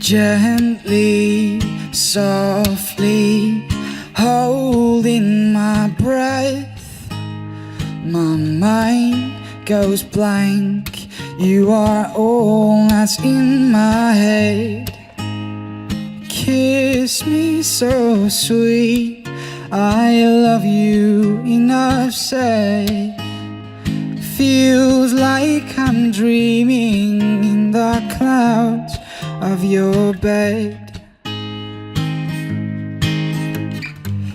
Gently, softly, holding my breath. My mind goes blank. You are all that's in my head. Kiss me so sweet, I love you, enough said. Feels like I'm dreaming in the clouds of your bed.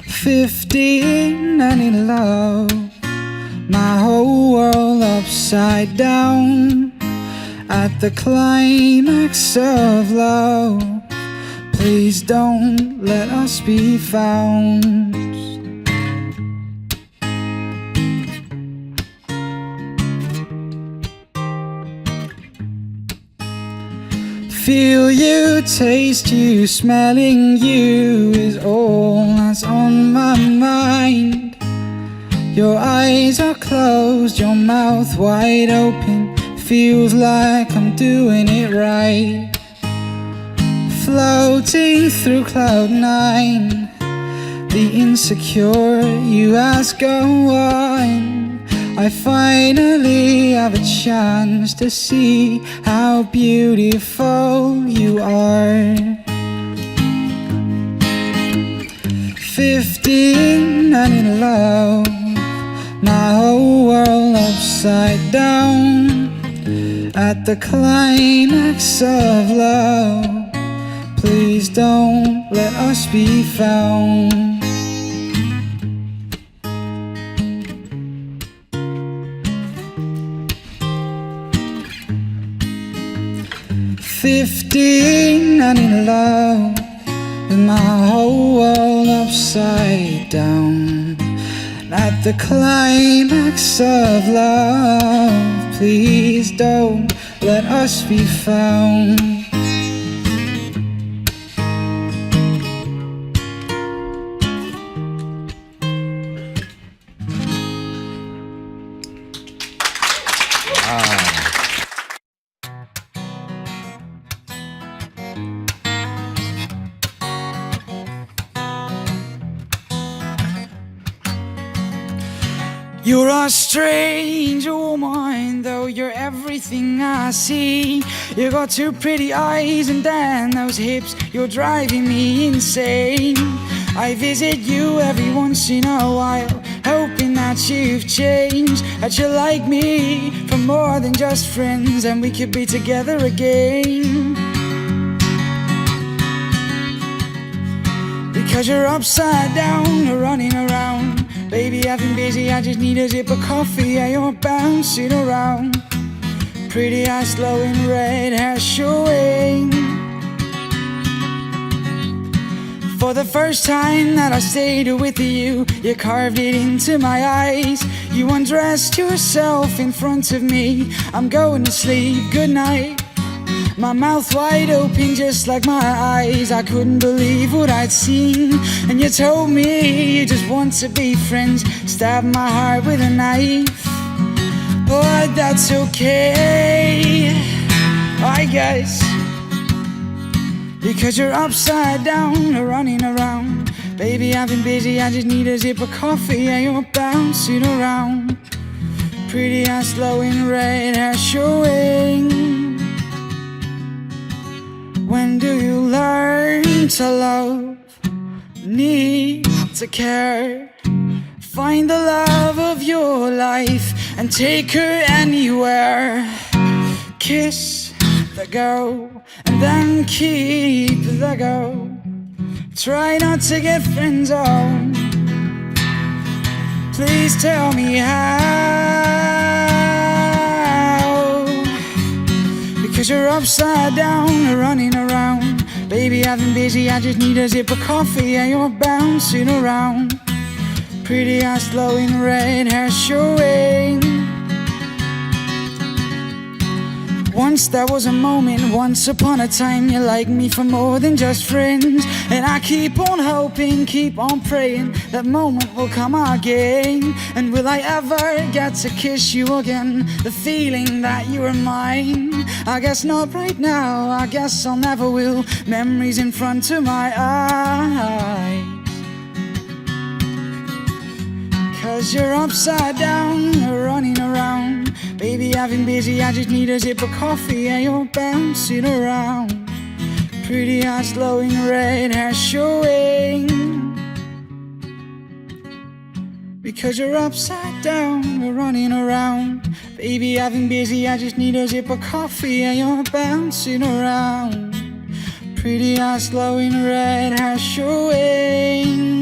15 and in love, my whole world upside down. At the climax of love, please don't let us be found. Feel you, taste you, smelling you is all that's on my mind. Your eyes are closed, your mouth wide open. Feels like I'm doing it right. Floating through cloud nine, the insecure you ask go on. I finally have a chance to see how beautiful you are. 15 and in love, my whole world upside down. At the climax of love, please don't let us be found. 15 and in love, with my whole world upside down. At the climax of love, please don't let us be found. You're a strange woman, though you're everything I see. You got two pretty eyes and then those hips, you're driving me insane. I visit you every once in a while, hoping that you've changed, that you like me for more than just friends, and we could be together again. Because you're upside down, you're running around. Baby, I've been busy, I just need a sip of coffee. Yeah, you're bouncing around. Pretty eyes glowing, red hair showing. For the first time that I stayed with you, you carved it into my eyes. You undressed yourself in front of me. I'm going to sleep, good night. My mouth wide open just like my eyes. I couldn't believe what I'd seen. And you told me you just want to be friends. Stabbed my heart with a knife. But that's okay, I guess. Because you're upside down, running around. Baby, I've been busy, I just need a sip of coffee. And you're bouncing around. Pretty eyes glowing, red hair showing. When do you learn to love? Need to care. Find the love of your life and take her anywhere. Kiss the girl and then keep the girl. Try not to get friends on. Please tell me how. Because you're upside down, running around. Baby, I've been busy, I just need a sip of coffee. And you're bouncing around. Pretty eyes glowing, red hair showing. Once there was a moment, once upon a time, you liked me for more than just friends. And I keep on hoping, keep on praying, that moment will come again. And will I ever get to kiss you again? The feeling that you were mine, I guess not right now, I guess I'll never will. Memories in front of my eyes, 'cause you're upside down, running around. Baby, I've been busy, I just need a sip of coffee, and you're bouncing around. Pretty eyes glowing, red hair showing, because you're upside down, running around. Baby, I've been busy, I just need a sip of coffee, and you're bouncing around. Pretty eyes glowing, red hair showing.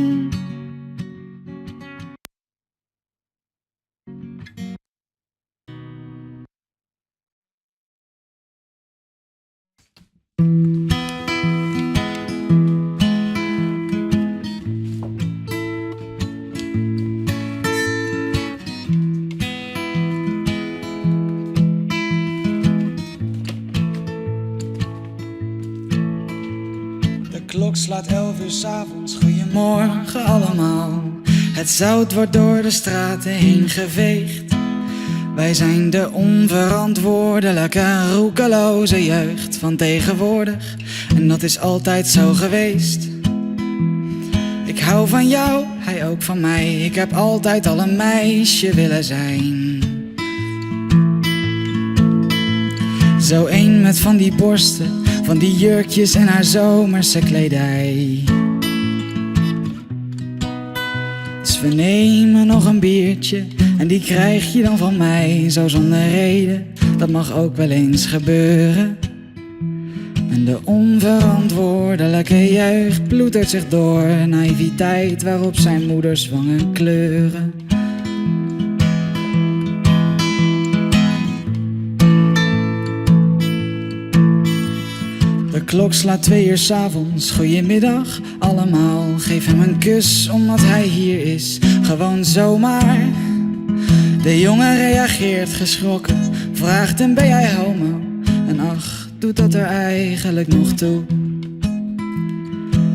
De klok slaat 11 uur 's avonds, goeiemorgen allemaal. Het zout wordt door de straten heen geveegd. Wij zijn de onverantwoordelijke, roekeloze jeugd van tegenwoordig. En dat is altijd zo geweest. Ik hou van jou, hij ook van mij. Ik heb altijd al een meisje willen zijn. Zo een met van die borsten, van die jurkjes en haar zomerse kledij. Dus we nemen nog een biertje en die krijg je dan van mij, zo zonder reden. Dat mag ook wel eens gebeuren. En de onverantwoordelijke jeugd ploetert zich door, naïviteit waarop zijn moeders wangen kleuren. De klok slaat 2 uur 's avonds, goeiemiddag allemaal. Geef hem een kus omdat hij hier is, gewoon zomaar. De jongen reageert geschrokken, vraagt hem ben jij homo? En ach, doet dat er eigenlijk nog toe?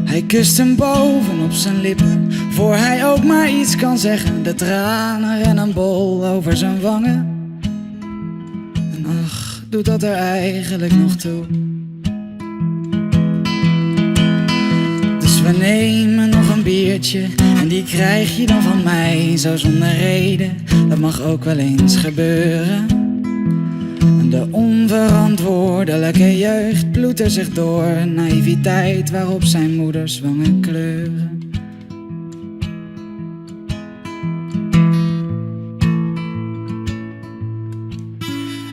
Hij kust hem bovenop zijn lippen, voor hij ook maar iets kan zeggen. De tranen rennen bol over zijn wangen. En ach, doet dat er eigenlijk nog toe? We nemen nog een biertje en die krijg je dan van mij, zo zonder reden. Dat mag ook wel eens gebeuren. En de onverantwoordelijke jeugd ploetert zich door, naïviteit waarop zijn moeders wangen kleuren.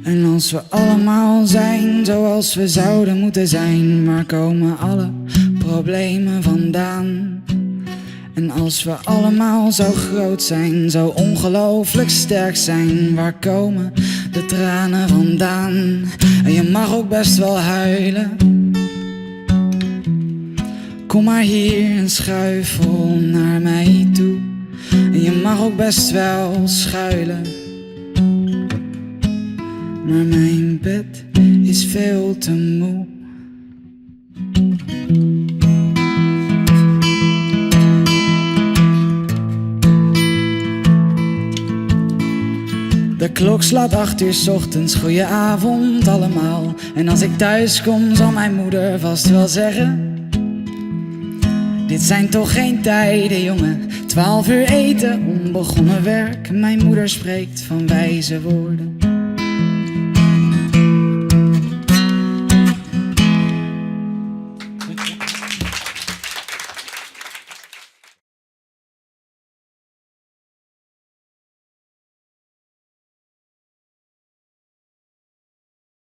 En als we allemaal zijn zoals we zouden moeten zijn, waar komen alle problemen vandaan? En als we allemaal zo groot zijn, zo ongelooflijk sterk zijn, waar komen de tranen vandaan? En je mag ook best wel huilen. Kom maar hier en schuifel naar mij toe. En je mag ook best wel schuilen. Maar mijn bed is veel te moe. De klok slaat 8 uur 's ochtends, goeie-avond allemaal. En als ik thuis kom zal mijn moeder vast wel zeggen: dit zijn toch geen tijden, jongen. 12 uur eten, onbegonnen werk. Mijn moeder spreekt van wijze woorden.